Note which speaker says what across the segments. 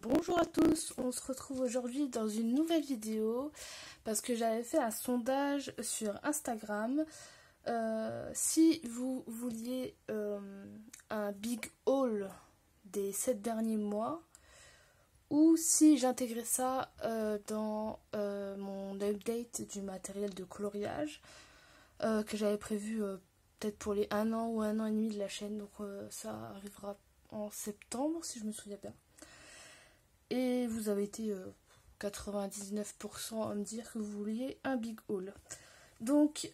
Speaker 1: Bonjour à tous, on se retrouve aujourd'hui dans une nouvelle vidéo parce que j'avais fait un sondage sur Instagram. Si vous vouliez un big haul des 7 derniers mois ou si j'intégrais ça dans mon update du matériel de coloriage que j'avais prévu peut-être pour les 1 an ou 1 an et demi de la chaîne. Donc ça arrivera en septembre si je me souviens bien. Et vous avez été 99% à me dire que vous vouliez un big haul. Donc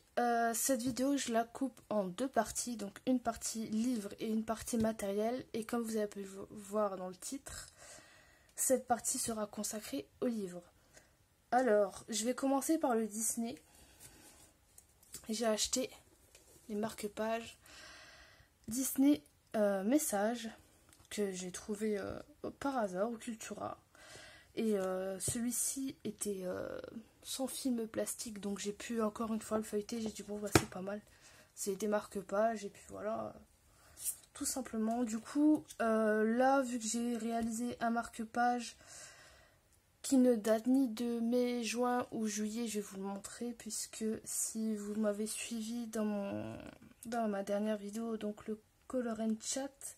Speaker 1: cette vidéo je la coupe en deux parties. Donc une partie livre et une partie matériel. Et comme vous avez pu le voir dans le titre, cette partie sera consacrée au livre. Alors je vais commencer par le Disney. J'ai acheté les marque-pages Disney Message que j'ai trouvé par hasard au Cultura. Et celui-ci était sans film plastique, donc j'ai pu encore une fois le feuilleter. J'ai dit bon bah c'est pas mal, c'est des marque-pages et puis voilà, tout simplement. Du coup là, vu que j'ai réalisé un marque-page qui ne date ni de mai, juin ou juillet, je vais vous le montrer, puisque si vous m'avez suivi dans ma dernière vidéo, donc le Color and Chat,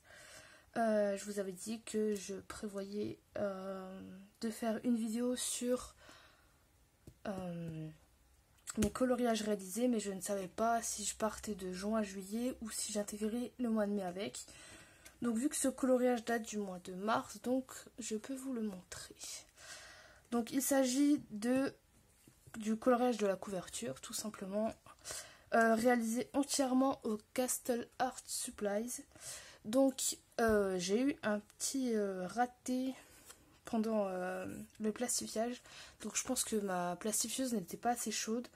Speaker 1: je vous avais dit que je prévoyais de faire une vidéo sur mes coloriages réalisés, mais je ne savais pas si je partais de juin à juillet ou si j'intégrais le mois de mai avec. Donc vu que ce coloriage date du mois de mars, donc je peux vous le montrer. Donc il s'agit du coloriage de la couverture, tout simplement, réalisé entièrement au Castle Art Supplies. Donc j'ai eu un petit raté pendant le plastifiage. Donc je pense que ma plastifieuse n'était pas assez chaude.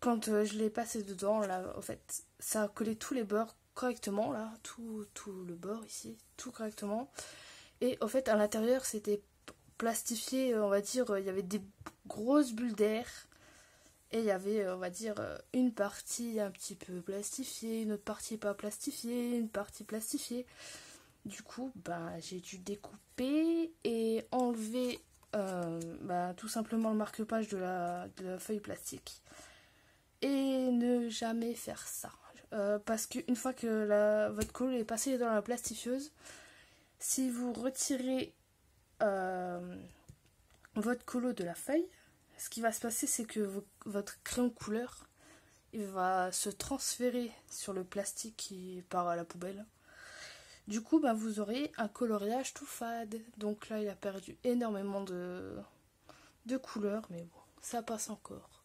Speaker 1: Quand je l'ai passé dedans, là, en fait, ça a collé tous les bords correctement, là, tout le bord ici, tout correctement. Et en fait, à l'intérieur, c'était plastifié, on va dire, il y avait des grosses bulles d'air. Et il y avait, on va dire, une partie un petit peu plastifiée, une autre partie pas plastifiée, une partie plastifiée. Du coup, j'ai dû découper et enlever tout simplement le marque-page de la feuille plastique. Et ne jamais faire ça. Parce qu'une fois que votre colle est passée dans la plastifieuse, si vous retirez votre colo de la feuille, ce qui va se passer, c'est que votre crayon couleur, il va se transférer sur le plastique qui part à la poubelle. Du coup, vous aurez un coloriage tout fade. Donc là, il a perdu énormément de couleurs, mais bon, ça passe encore.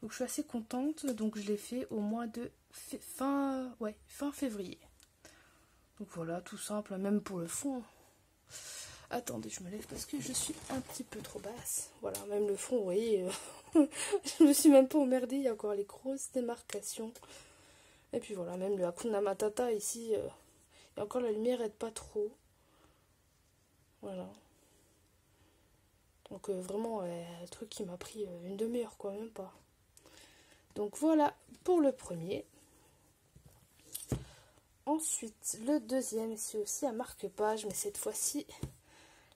Speaker 1: Donc je suis assez contente. Donc je l'ai fait au mois de fin février. Donc voilà, tout simple, même pour le fond. Attendez, je me lève parce que je suis un petit peu trop basse. Voilà, même le fond, vous voyez, je me suis même pas emmerdée. Il y a encore les grosses démarcations. Et puis voilà, même le Hakuna Matata ici, et encore la lumière aide pas trop. Voilà. Donc vraiment, un truc qui m'a pris une demi-heure, quoi, même pas. Donc voilà pour le premier. Ensuite, le deuxième, c'est aussi un marque-page, mais cette fois-ci,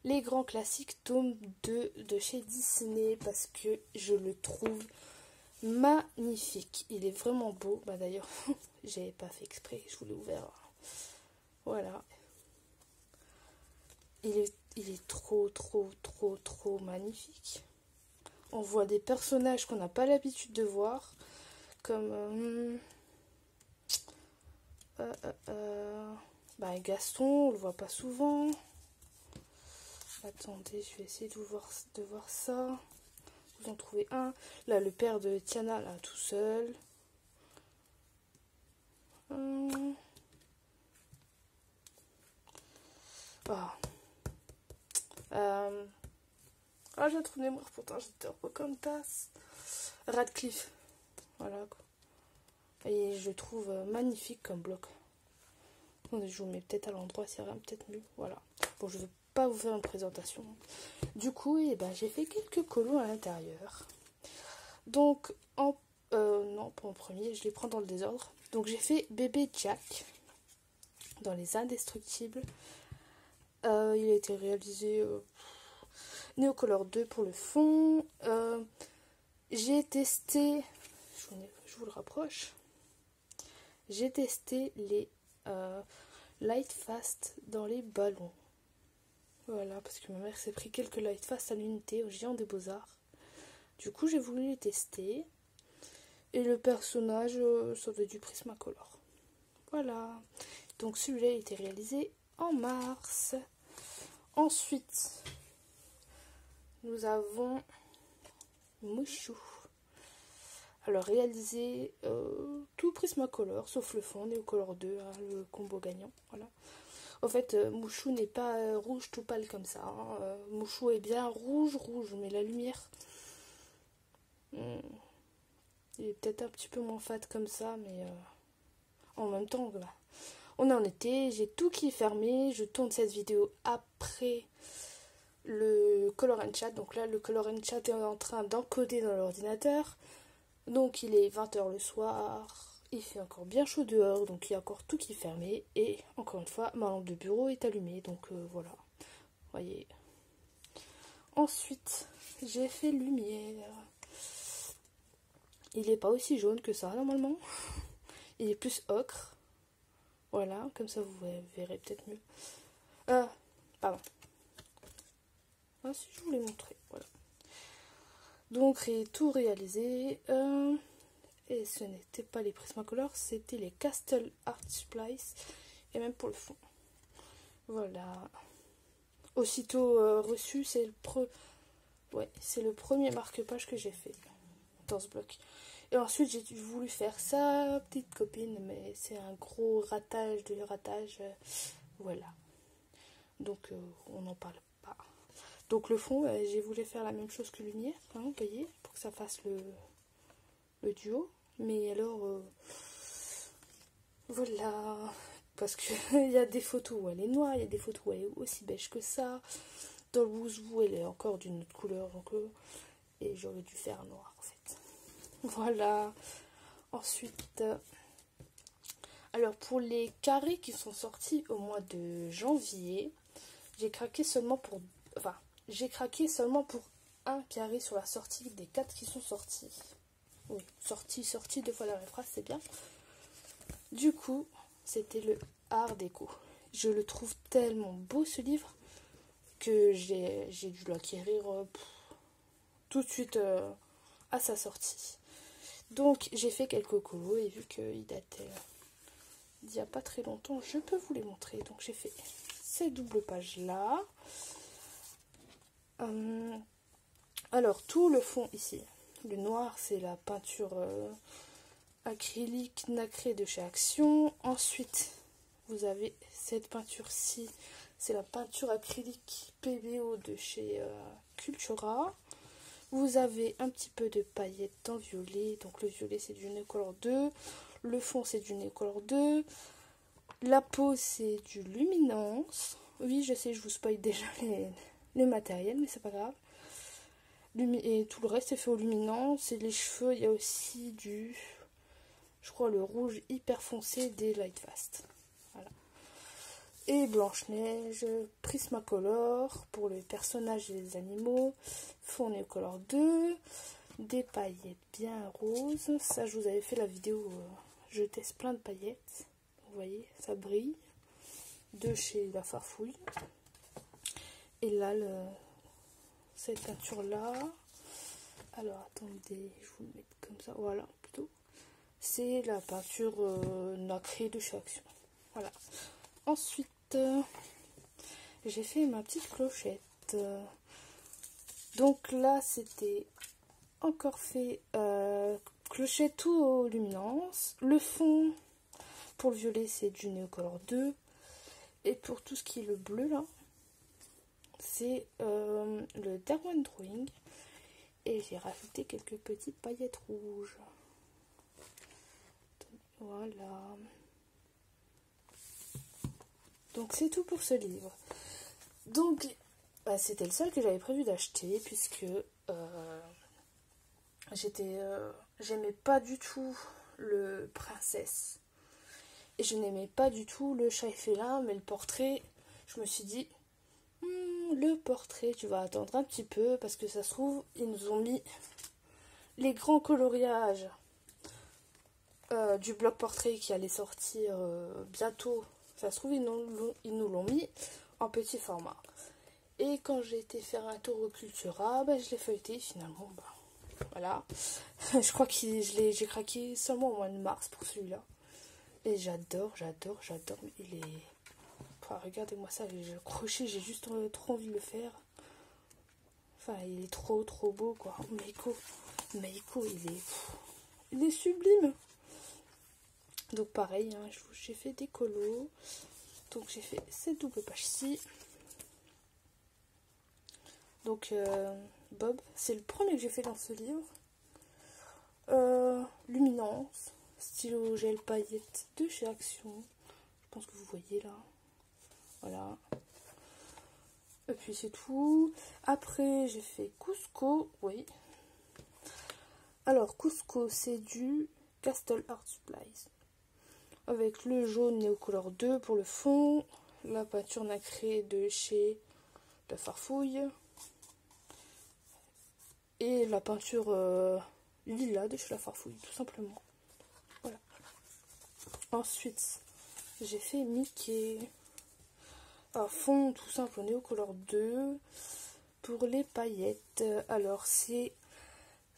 Speaker 1: les grands classiques tome 2 de chez Disney, parce que je le trouve magnifique. Il est vraiment beau. D'ailleurs, j'avais pas fait exprès, je vous l'ai ouvert. Voilà. Il est trop magnifique. On voit des personnages qu'on n'a pas l'habitude de voir, comme Gaston, on le voit pas souvent. Attendez, je vais essayer de voir ça. Vous en trouvez un. Là, le père de Tiana, là, tout seul. J'ai un trou de mémoire, pourtant j'étais un peu comme tasse. Radcliffe. Voilà quoi. Et je le trouve magnifique comme bloc. Attendez, je vous mets peut-être à l'endroit, c'est rien, peut-être mieux. Voilà. Bon, je ne vais pas vous faire une présentation. Du coup, j'ai fait quelques colos à l'intérieur. Donc, non, pas en premier, je les prends dans le désordre. Donc, j'ai fait bébé Jack dans les Indestructibles. Il a été réalisé Neocolor 2 pour le fond. J'ai testé, je vous le rapproche, j'ai testé les Light Fast dans les ballons. Voilà, parce que ma mère s'est pris quelques Light Fast à l'unité au Géant des Beaux-Arts. Du coup, j'ai voulu les tester. Et le personnage, ça doit être du Prismacolor. Voilà. Donc celui-là a été réalisé en mars. Ensuite, nous avons Mushu. Alors réalisé tout Prismacolor, sauf le fond, Neocolor 2, hein, le combo gagnant. Voilà. En fait, Mushu n'est pas rouge tout pâle comme ça. Hein. Mushu est bien rouge, mais la lumière, il est peut-être un petit peu moins fade comme ça, mais en même temps, voilà. On est en été, j'ai tout qui est fermé. Je tourne cette vidéo après le Color and Chat. Donc là, le Color and Chat est en train d'encoder dans l'ordinateur. Donc il est 20h le soir. Il fait encore bien chaud dehors, donc il y a encore tout qui est fermé. Et encore une fois, ma lampe de bureau est allumée, donc voilà. Voyez. Ensuite, j'ai fait lumière. Il n'est pas aussi jaune que ça, normalement. Il est plus ocre. Voilà, comme ça vous verrez peut-être mieux. Pardon. Ah, si je vous l'ai montré, voilà. Donc, tout réalisé. Et ce n'était pas les Prismacolor, c'était les Castle Art Supplies. Et même pour le fond. Voilà. Aussitôt reçu, c'est le premier marque-page que j'ai fait dans ce bloc. Et ensuite, j'ai voulu faire sa petite copine, mais c'est un gros ratage. Voilà. Donc, on n'en parle pas. Donc, le fond, j'ai voulu faire la même chose que lumière, hein, vous voyez, pour que ça fasse le duo. Mais alors, voilà. Parce qu'il y a des photos où elle est noire, il y a des photos où elle est aussi beige que ça. Dans le Wouzou, elle est encore d'une autre couleur. Donc, et j'aurais dû faire noir, en fait. Voilà. Ensuite, alors pour les carrés qui sont sortis au mois de janvier, j'ai craqué seulement pour un carré sur la sortie des 4 qui sont sortis. Oui, sorti, 2 fois la même phrase, c'est bien. Du coup, c'était le Art Déco. Je le trouve tellement beau ce livre que j'ai dû l'acquérir tout de suite à sa sortie. Donc j'ai fait quelques colos et vu qu'il datait d'il n'y a pas très longtemps, je peux vous les montrer. Donc j'ai fait ces doubles pages là. Alors tout le fond ici, le noir c'est la peinture acrylique nacrée de chez Action. Ensuite vous avez cette peinture-ci, c'est la peinture acrylique PBO de chez Cultura. Vous avez un petit peu de paillettes en violet. Donc le violet c'est du Neocolor 2. Le fond c'est du Neocolor 2. La peau c'est du Luminance. Oui, je sais, je vous spoil déjà le matériel, mais c'est pas grave. Et tout le reste est fait au Luminance. Et les cheveux, il y a aussi je crois, le rouge hyper foncé des Light Fast. Voilà. Et Blanche-Neige, Prismacolor pour les personnages et les animaux, fond Neocolor 2, des paillettes bien roses. Ça, je vous avais fait la vidéo, je teste plein de paillettes. Vous voyez, ça brille. De chez La Farfouille. Et là, cette peinture-là, alors attendez, je vous le mets comme ça, voilà, plutôt. C'est la peinture nacrée de chez Action. Voilà. Ensuite, j'ai fait ma petite clochette. Donc là, c'était encore fait clochette tout aux luminances. Le fond, pour le violet, c'est du Neocolor 2. Et pour tout ce qui est le bleu, là, c'est le Derwent Drawing. Et j'ai rajouté quelques petites paillettes rouges. Voilà. Donc c'est tout pour ce livre. Donc c'était le seul que j'avais prévu d'acheter puisque j'aimais pas du tout le Princesse et je n'aimais pas du tout le chat et félin, mais le portrait, je me suis dit le portrait. Tu vas attendre un petit peu parce que ça se trouve, ils nous ont mis les grands coloriages du bloc portrait qui allait sortir bientôt. Ça se trouve, ils nous l'ont mis en petit format. Et quand j'ai été faire un tour au Cultura, je l'ai feuilleté finalement. Voilà. Je crois que j'ai craqué seulement au mois de mars pour celui-là. Et j'adore. Mais il est... Enfin, regardez-moi ça, le crochet, j'ai juste trop envie de le faire. Enfin, il est trop beau, quoi. Meiko, il est sublime. Donc pareil, hein, j'ai fait des colos. Donc j'ai fait cette double page-ci. Donc Bob, c'est le premier que j'ai fait dans ce livre. Luminance, stylo gel paillettes de chez Action. Je pense que vous voyez là. Voilà. Et puis c'est tout. Après j'ai fait Cusco, oui. Alors Cusco, c'est du Castle Art Supplies. Avec le jaune Néocolor 2 pour le fond. La peinture nacrée de chez La Farfouille. Et la peinture lila de chez La Farfouille, tout simplement. Voilà. Ensuite, j'ai fait Mickey. Un fond tout simple au Néocolor 2 pour les paillettes. Alors, je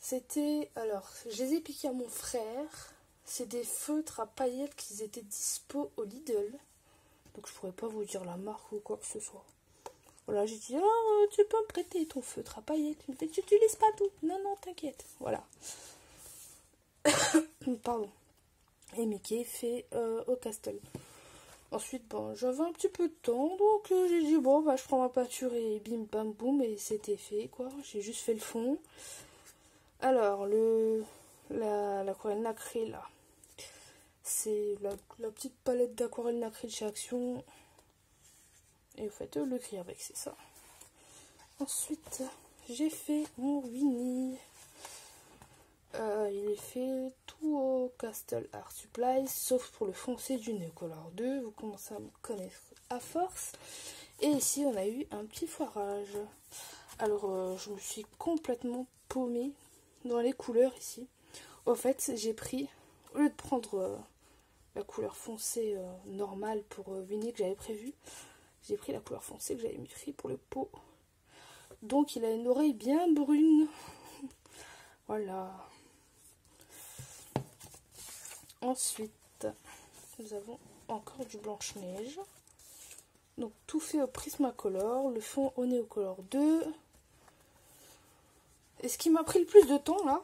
Speaker 1: les ai piqués à mon frère. C'est des feutres à paillettes qui étaient dispo au Lidl. Donc, je pourrais pas vous dire la marque ou quoi que ce soit. Voilà, j'ai dit, oh, tu peux me prêter ton feutre à paillettes. Il me fait, tu n'utilises pas tout. Non, t'inquiète. Voilà. Pardon. Et Mickey fait au Castle. Ensuite, j'avais un petit peu de temps, donc j'ai dit, je prends ma peinture et bim, bam, boum, et c'était fait, quoi. J'ai juste fait le fond. Alors, l'aquarelle nacrée, là, c'est la petite palette d'aquarelle nacrée de chez Action. Et vous faites le cri avec, c'est ça. Ensuite, j'ai fait mon Winnie. Il est fait tout au Castle Art Supplies, sauf pour le foncé du Néocolor 2. Vous commencez à me connaître à force. Et ici, on a eu un petit foirage. Alors, je me suis complètement paumée dans les couleurs ici. Au fait, j'ai pris, au lieu de prendre la couleur foncée normale pour Winnie que j'avais prévu, j'ai pris la couleur foncée que j'avais pris pour le pot. Donc, il a une oreille bien brune. Voilà. Ensuite, nous avons encore du Blanche-Neige. Donc, tout fait au Prismacolor. Le fond au Néocolor 2. Et ce qui m'a pris le plus de temps, là,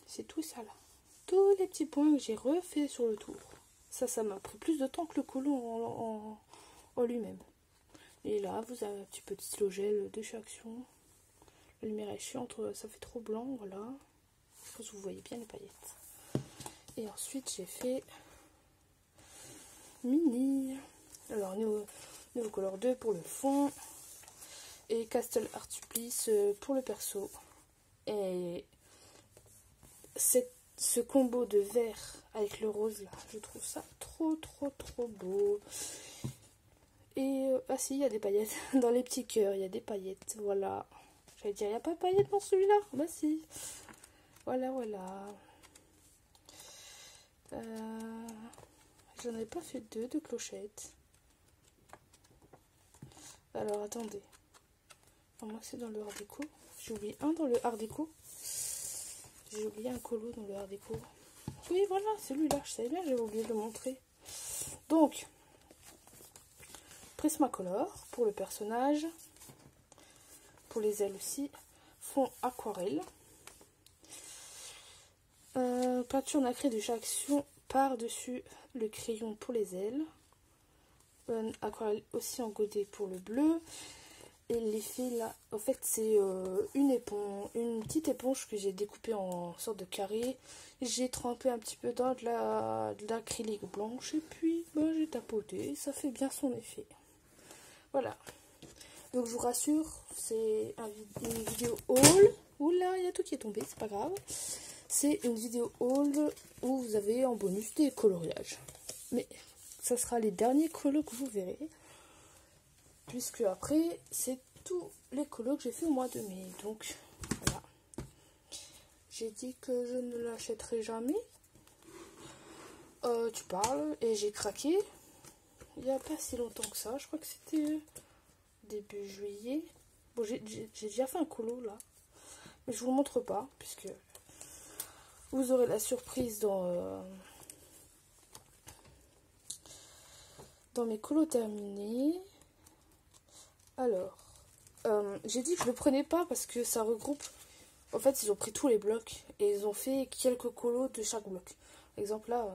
Speaker 1: c'est tout ça, là. Tous les petits points que j'ai refait sur le tour. Ça m'a pris plus de temps que le colon en lui-même. Et là, vous avez un petit peu de stylo gel de chez Action. La lumière est chiante, ça fait trop blanc, voilà. Je pense que vous voyez bien les paillettes. Et ensuite, j'ai fait Mini. Alors, Néocolor 2 pour le fond. Et Castle Art Supplies pour le perso. Et ce combo de vert avec le rose, là, je trouve ça trop beau. Et, si, il y a des paillettes. Dans les petits cœurs, il y a des paillettes, voilà. J'allais dire, il n'y a pas de paillettes dans celui-là. Bah si. Voilà. J'en ai pas fait deux de clochettes. Alors, attendez. Moi, c'est dans le art déco. J'ai oublié un dans le art déco. J'ai oublié un colo dans le art déco. Oui, voilà, celui-là. Je savais bien, j'avais oublié de le montrer. Donc, Prismacolor pour le personnage. Pour les ailes aussi. Fond aquarelle. Peinture nacrée de chez Action par-dessus le crayon pour les ailes. Aquarelle aussi en godet pour le bleu. Et l'effet là, en fait, c'est une petite éponge que j'ai découpée en sorte de carré. J'ai trempé un petit peu dans de l'acrylique blanche et puis j'ai tapoté. Ça fait bien son effet. Voilà. Donc je vous rassure, c'est une vidéo haul. Oula, il y a tout qui est tombé, c'est pas grave. C'est une vidéo haul où vous avez en bonus des coloriages. Mais ça sera les derniers colos que vous verrez. puisque après c'est tous les colos que j'ai fait au mois de mai. Donc voilà, j'ai dit que je ne l'achèterai jamais. Tu parles, et j'ai craqué il n'y a pas si longtemps que ça. Je crois que c'était début juillet. Bon, j'ai déjà fait un colo là, mais je vous le montre pas puisque vous aurez la surprise dans mes colos terminés. Alors, j'ai dit que je le prenais pas parce que ça regroupe. En fait, ils ont pris tous les blocs et ils ont fait quelques colos de chaque bloc. Par exemple là,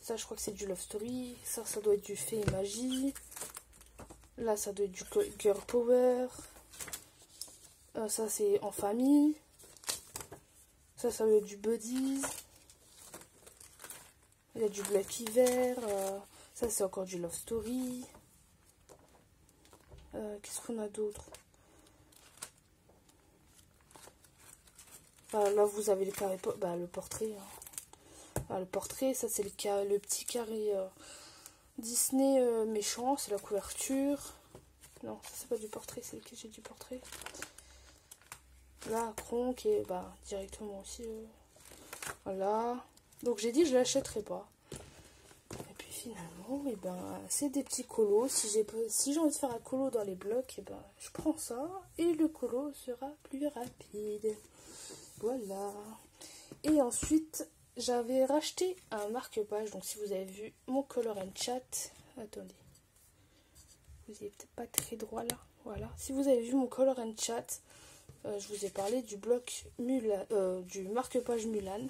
Speaker 1: ça je crois que c'est du Love Story. Ça doit être du Fée et Magie. Là, ça doit être du Girl Power. Ça, c'est en famille. Ça doit être du Buddies. Il y a du Black Hiver. Ça, c'est encore du Love Story. Qu'est-ce qu'on a d'autre? Là, vous avez le carré, le portrait. Hein. Le portrait, ça, c'est le petit carré Disney méchant. C'est la couverture. Non, ça, c'est pas du portrait. C'est lequel j'ai du portrait? Là, Kronk et directement aussi. Voilà. Donc, j'ai dit que je l'achèterai pas. Et puis, finalement, c'est des petits colos. Si j'ai envie de faire un colo dans les blocs, je prends ça. Et le colo sera plus rapide. Voilà. Et ensuite, j'avais racheté un marque-page. Donc, si vous avez vu mon Color and Chat. Attendez. Vous n'avez peut-être pas très droit là. Voilà. Si vous avez vu mon Color and Chat, je vous ai parlé du bloc du marque-page Mulan.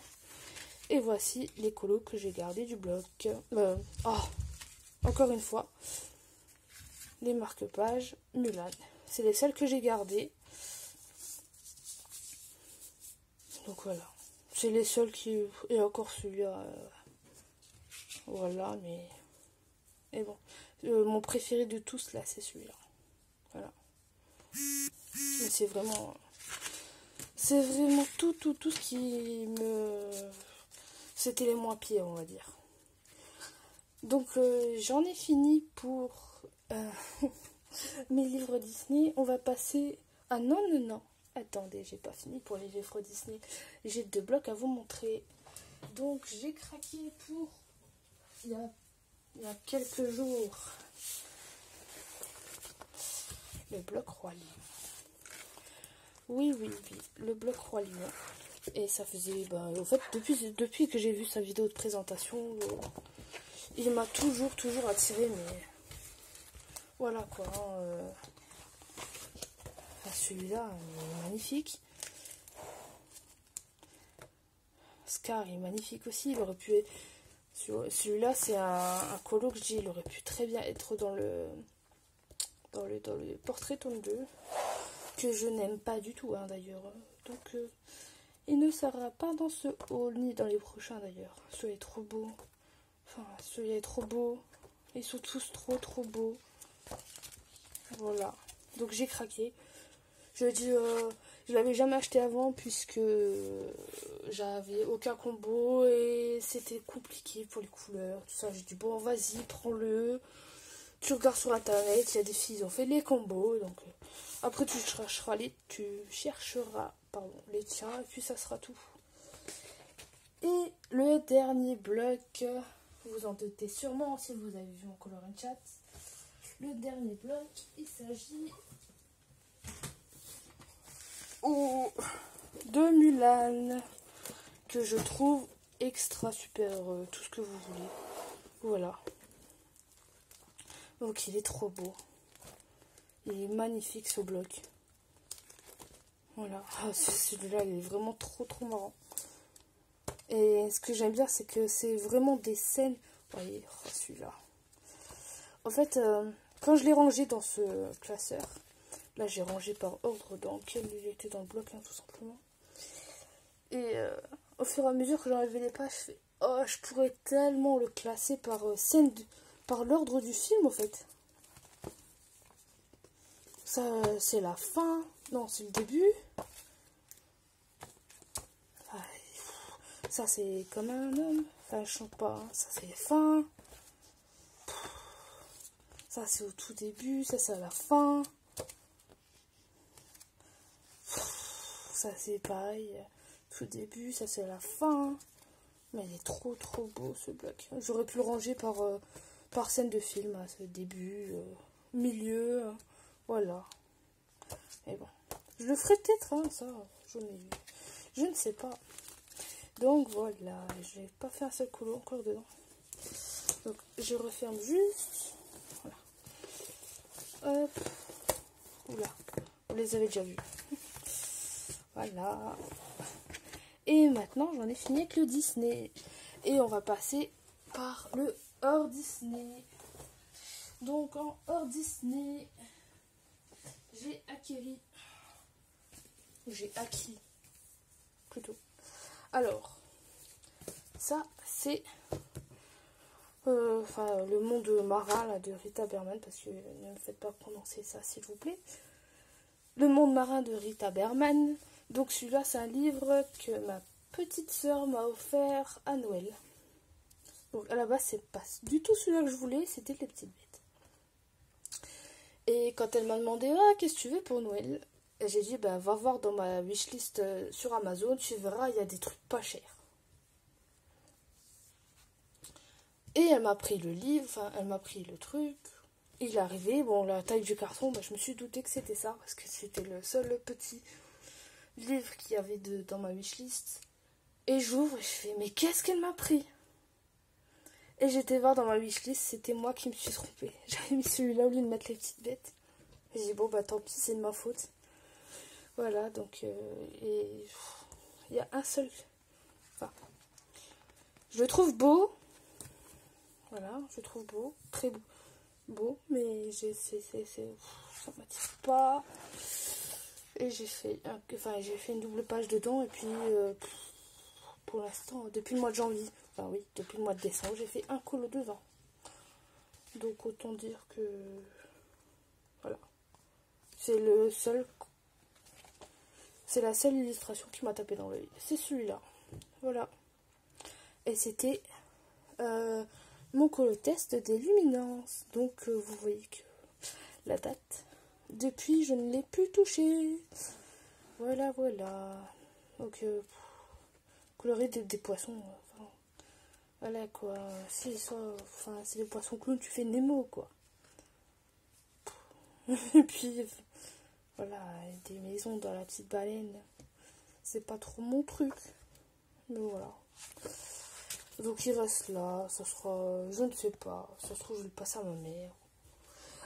Speaker 1: Et voici les colos que j'ai gardés du bloc. Encore une fois, les marque-pages Mulan. C'est les seuls que j'ai gardés. Donc voilà. C'est les seuls qui... Et encore celui-là. Voilà, mais... Et bon. Mon préféré de tous, là, c'est celui-là. Voilà. Mais c'est vraiment... C'est vraiment tout ce qui me... C'était les moins pires, on va dire. Donc, j'en ai fini pour mes livres Disney. On va passer... Ah non. Attendez, j'ai pas fini pour les livres Disney. J'ai 2 blocs à vous montrer. Donc, j'ai craqué pour... Il y a quelques jours. Le bloc Roi Lion. Oui. Le bloc Roi Lion. Et ça faisait... en fait, depuis que j'ai vu sa vidéo de présentation, il m'a toujours attiré, mais... Voilà, quoi. Celui-là, il est magnifique. Scar est magnifique aussi. Il aurait pu... Celui-là, c'est un colo que je dis, il aurait pu très bien être dans le portrait tome 2. Que je n'aime pas du tout, hein, d'ailleurs. Donc... il ne sera pas dans ce haul, ni dans les prochains d'ailleurs. Celui-là est trop beau. Enfin, celui-là est trop beau. Ils sont tous trop beaux. Voilà. Donc j'ai craqué. Je dis, je l'avais jamais acheté avant puisque j'avais aucun combo et c'était compliqué pour les couleurs. Tout ça, j'ai dit bon, vas-y, prends-le. Tu regardes sur internet, il y a des filles qui ont fait les combos. Donc après tu chercheras les tiens et puis ça sera tout. Et le dernier bloc, vous vous en doutez sûrement si vous avez vu mon Color and Chat. Le dernier bloc, il s'agit de Mulan, que je trouve extra super, tout ce que vous voulez. Voilà. Donc il est trop beau. Il est magnifique ce bloc. Voilà. Celui-là, il est vraiment trop marrant. Et ce que j'aime bien, c'est que c'est vraiment des scènes... Vous voyez, celui-là. En fait, quand je l'ai rangé dans ce classeur, là j'ai rangé par ordre dans lequel il était dans le bloc, hein, tout simplement. Et au fur et à mesure que j'enlevais les pages, je fais, oh, je pourrais tellement le classer par par l'ordre du film, en fait. Ça, c'est la fin. Non, c'est le début. Ça, c'est comme un homme. Enfin, je chante pas. Hein. Ça, c'est les fins. Ça c'est au tout début, ça c'est à la fin. Ça c'est pareil, tout début, ça c'est à la fin. Mais il est trop beau ce bloc. J'aurais pu le ranger par scène de film, hein, ce début, milieu, voilà. Et bon, je le ferai peut-être, hein, ça, je ne sais pas. Donc voilà, je n'ai pas fait un seul colo encore dedans. Donc je referme juste. Voilà. Hop. Oula, vous les avez déjà vus. Voilà. Et maintenant j'en ai fini avec le Disney. Et on va passer par le hors Disney. Donc en hors Disney, j'ai acquis plutôt. Alors, ça c'est le monde marin là, de Rita Berman, parce que ne me faites pas prononcer ça s'il vous plaît. Le monde marin de Rita Berman. Donc celui-là c'est un livre que ma petite sœur m'a offert à Noël. Donc à la base c'est pas du tout celui-là que je voulais, c'était Les Petites Bêtes. Et quand elle m'a demandé qu'est-ce que tu veux pour Noël, j'ai dit va voir dans ma wishlist sur Amazon, tu verras il y a des trucs pas chers. Et elle m'a pris le livre, elle m'a pris le truc. Il est arrivé, bon la taille du carton, je me suis douté que c'était ça, parce que c'était le seul petit livre qu'il y avait dans ma wishlist. Et j'ouvre et je fais mais qu'est-ce qu'elle m'a pris? Et j'étais voir dans ma wishlist, c'était moi qui me suis trompée. J'avais mis celui-là au lieu de mettre Les Petites Bêtes. Et j'ai dit bon tant pis, c'est de ma faute. Voilà, donc et il y a un seul. Enfin, je le trouve beau. Voilà, je le trouve beau, très beau, mais ça m'attire pas. Et j'ai fait une double page dedans et puis pour l'instant, depuis le mois de janvier, depuis le mois de décembre, j'ai fait un colo dedans. Donc autant dire que voilà, c'est la seule illustration qui m'a tapé dans l'œil. C'est celui-là, voilà. Et c'était mon colo test des luminances. Donc vous voyez que la date, depuis je ne l'ai plus touché. Voilà. Donc colorer des poissons. Voilà quoi. C'est des poissons clowns, tu fais Nemo quoi. Et puis voilà, des maisons dans La Petite Baleine. C'est pas trop mon truc. Mais voilà. Donc il reste là, ça sera, je ne sais pas, ça se trouve je vais le passer à ma mère.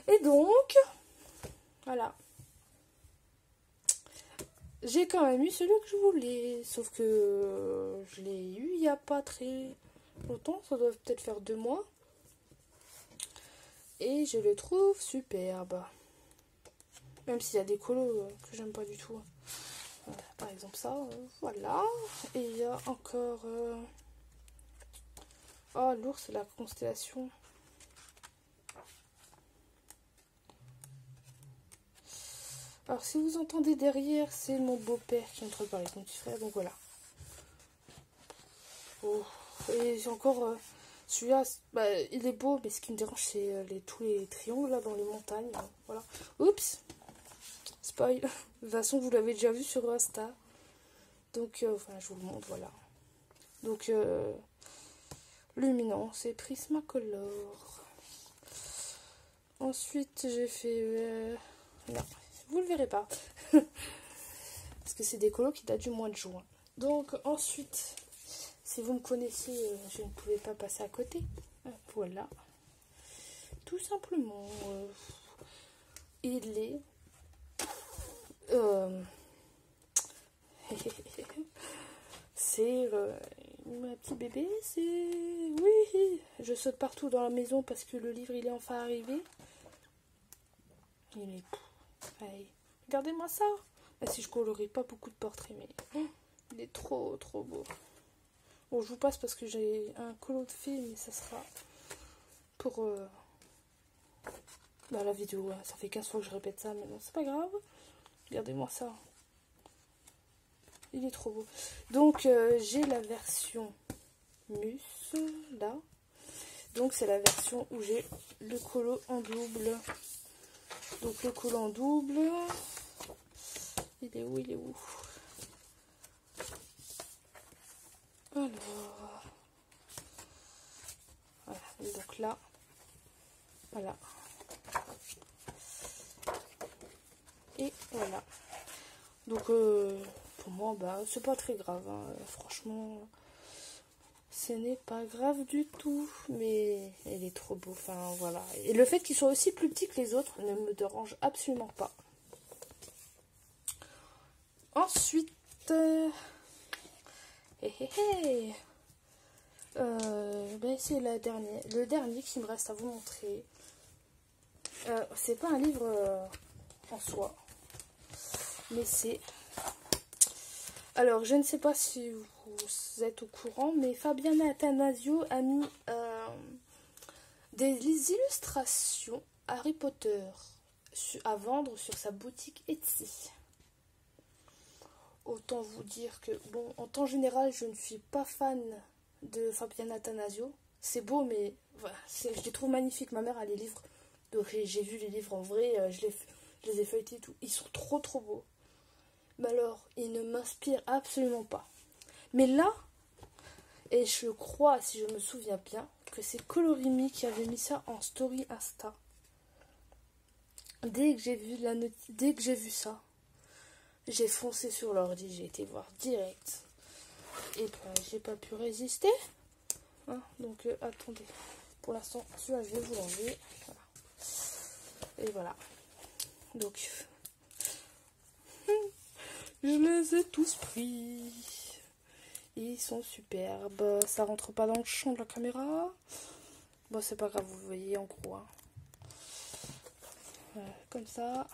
Speaker 1: Et donc, voilà. J'ai quand même eu celui que je voulais, sauf que je l'ai eu il n'y a pas très longtemps, ça doit peut-être faire 2 mois. Et je le trouve superbe. Même s'il y a des colos que j'aime pas du tout. Par exemple ça, voilà. Et il y a encore... Oh, l'ours et la constellation. Alors, si vous entendez derrière, c'est mon beau-père qui est en train de parler avec mon petit frère. Donc, voilà. Oh. Et j'ai encore... celui-là, il est beau, mais ce qui me dérange, c'est tous les triangles là dans les montagnes. Voilà. Oups. Spoil. De toute façon, vous l'avez déjà vu sur Insta. Donc, je vous le montre, voilà. Donc, Luminance et Prismacolor. Ensuite, j'ai fait... non, vous le verrez pas. Parce que c'est des colos qui datent du mois de juin. Donc, ensuite, si vous me connaissez, je ne pouvais pas passer à côté. Voilà. Tout simplement. Il est... c'est... mon petit bébé, c'est... Oui, je saute partout dans la maison parce que le livre, il est enfin arrivé. Il est... Allez, regardez-moi ça. Même si je colorie pas beaucoup de portraits, mais... il est trop beau. Bon, je vous passe parce que j'ai un colo de fille, mais ça sera pour la vidéo. Ça fait 15 fois que je répète ça, mais non, c'est pas grave. Regardez-moi ça. Il est trop beau. Donc, j'ai la version Mus, là. Donc c'est la version où j'ai le colo en double. Donc le colo en double, il est où, il est où? Alors, voilà, donc là, voilà. Et voilà. Donc pour moi, bah, c'est pas très grave, hein. Franchement, ce n'est pas grave du tout. Mais il est trop beau, enfin voilà. Et le fait qu'il soit aussi plus petit que les autres ne me dérange absolument pas. Ensuite, ben c'est le dernier qui me reste à vous montrer. C'est pas un livre en soi, mais c'est... Alors, je ne sais pas si vous êtes au courant, mais Fabiana Attanasio a mis des illustrations Harry Potter à vendre sur sa boutique Etsy. Autant vous dire que, bon, en temps général, je ne suis pas fan de Fabiana Attanasio. C'est beau, mais voilà, je les trouve magnifiques. Ma mère a les livres, donc j'ai vu les livres en vrai, je les ai feuilletés et tout. Ils sont trop trop beaux. Mais alors, ils ne m'inspirent absolument pas. Mais là, et je crois, si je me souviens bien, que c'est Colorimi qui avait mis ça en story Insta. Dès que j'ai vu ça, j'ai foncé sur l'ordi, j'ai été voir direct. Et ben, j'ai pas pu résister. Hein, donc, attendez. Pour l'instant, celui-là, je vais vous l'enlever. Voilà. Et voilà. Donc, je les ai tous pris. Ils sont superbes. Ça rentre pas dans le champ de la caméra. Bon, c'est pas grave, vous voyez en gros. Hein. Comme ça.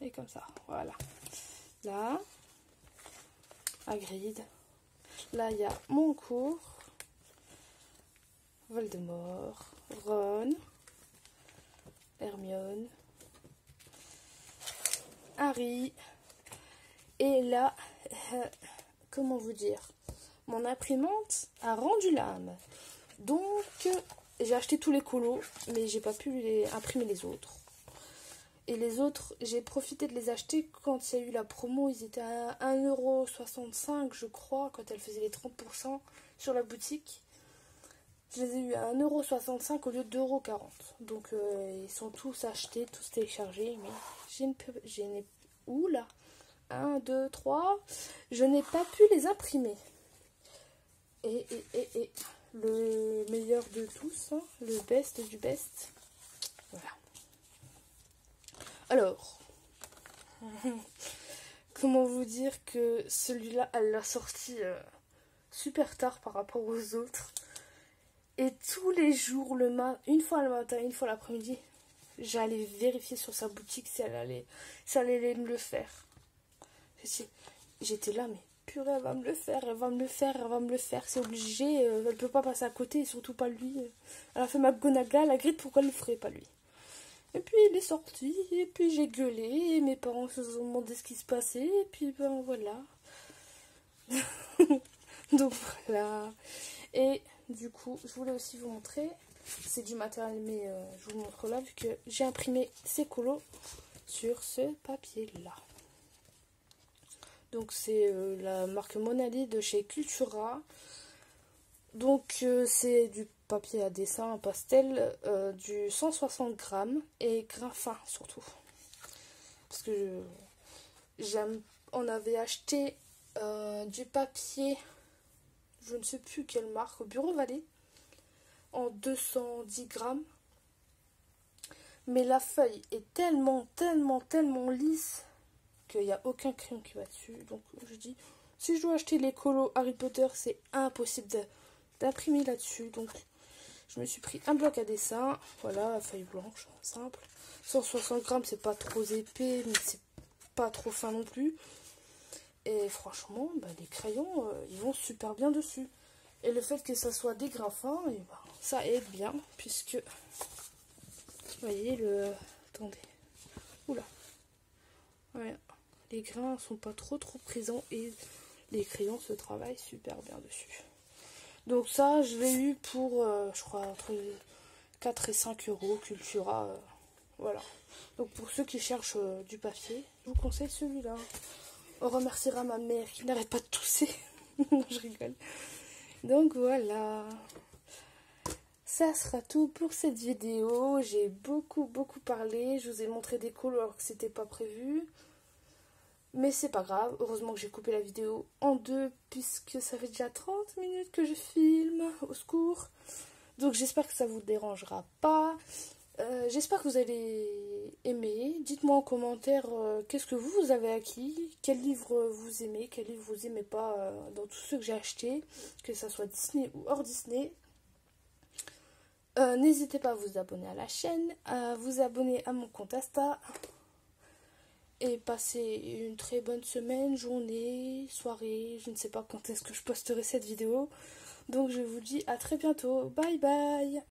Speaker 1: Et comme ça. Voilà. Là. Hagrid. Là, il y a mon cours. Voldemort. Ron. Hermione. Harry. Et là, comment vous dire, mon imprimante a rendu l'âme. Donc, j'ai acheté tous les colos, mais j'ai pas pu imprimer les autres. Et les autres, j'ai profité de les acheter quand il y a eu la promo. Ils étaient à 1,65 €, je crois, quand elle faisait les 30% sur la boutique. Je les ai eu à 1,65 € au lieu de 2,40 €. Donc, ils sont tous achetés, tous téléchargés. Mais j'ai une... Oula 1, 2, 3. Je n'ai pas pu les imprimer. Et le meilleur de tous, hein, le best du best. Voilà. Alors, comment vous dire que celui-là, elle l'a sorti super tard par rapport aux autres. Et tous les jours, une fois le matin, une fois l'après-midi, j'allais vérifier sur sa boutique si elle allait me le faire. J'étais là, mais purée, elle va me le faire, elle va me le faire, elle va me le faire. C'est obligé, elle peut pas passer à côté, et surtout pas lui. Elle a fait ma McGonagall, la grille, pourquoi elle le ferait pas lui? Et puis il est sorti, et puis j'ai gueulé, et mes parents se sont demandé ce qui se passait, et puis ben voilà. Donc voilà. Et du coup, je voulais aussi vous montrer, c'est du matériel, mais je vous montre là, vu que j'ai imprimé ces colos sur ce papier-là. Donc c'est la marque Monali de chez Cultura. Donc c'est du papier à dessin pastel, du 160 grammes et grain fin surtout. Parce que on avait acheté du papier, je ne sais plus quelle marque, au Bureau Vallée, en 210 grammes. Mais la feuille est tellement lisse qu'il n'y a aucun crayon qui va dessus. Donc je dis, si je dois acheter les colos Harry Potter, c'est impossible d'imprimer là-dessus. Donc je me suis pris un bloc à dessin. Voilà, feuille blanche, simple. 160 grammes, c'est pas trop épais, mais c'est pas trop fin non plus. Et franchement, bah, les crayons, ils vont super bien dessus. Et le fait que ça soit des grains fins, et bah, ça aide bien, puisque... Vous voyez le... Attendez. Oula. Voilà. Les grains sont pas trop présents et les crayons se travaillent super bien dessus. Donc ça, je l'ai eu pour, je crois, entre 4 et 5 euros, Cultura. Voilà. Donc pour ceux qui cherchent du papier, je vous conseille celui-là. On remerciera ma mère qui n'arrête pas de tousser. Je rigole. Donc voilà. Ça sera tout pour cette vidéo. J'ai beaucoup parlé. Je vous ai montré des colos alors que c'était pas prévu. Mais c'est pas grave. Heureusement que j'ai coupé la vidéo en deux puisque ça fait déjà 30 minutes que je filme. Au secours. Donc j'espère que ça vous dérangera pas. J'espère que vous allez aimer. Dites-moi en commentaire qu'est-ce que vous avez acquis, quel livre vous aimez, quel livre vous aimez pas dans tous ceux que j'ai achetés, que ça soit Disney ou hors Disney. N'hésitez pas à vous abonner à la chaîne, à vous abonner à mon compte Insta. Et passez une très bonne semaine, journée, soirée. Je ne sais pas quand est-ce que je posterai cette vidéo. Donc je vous dis à très bientôt. Bye bye.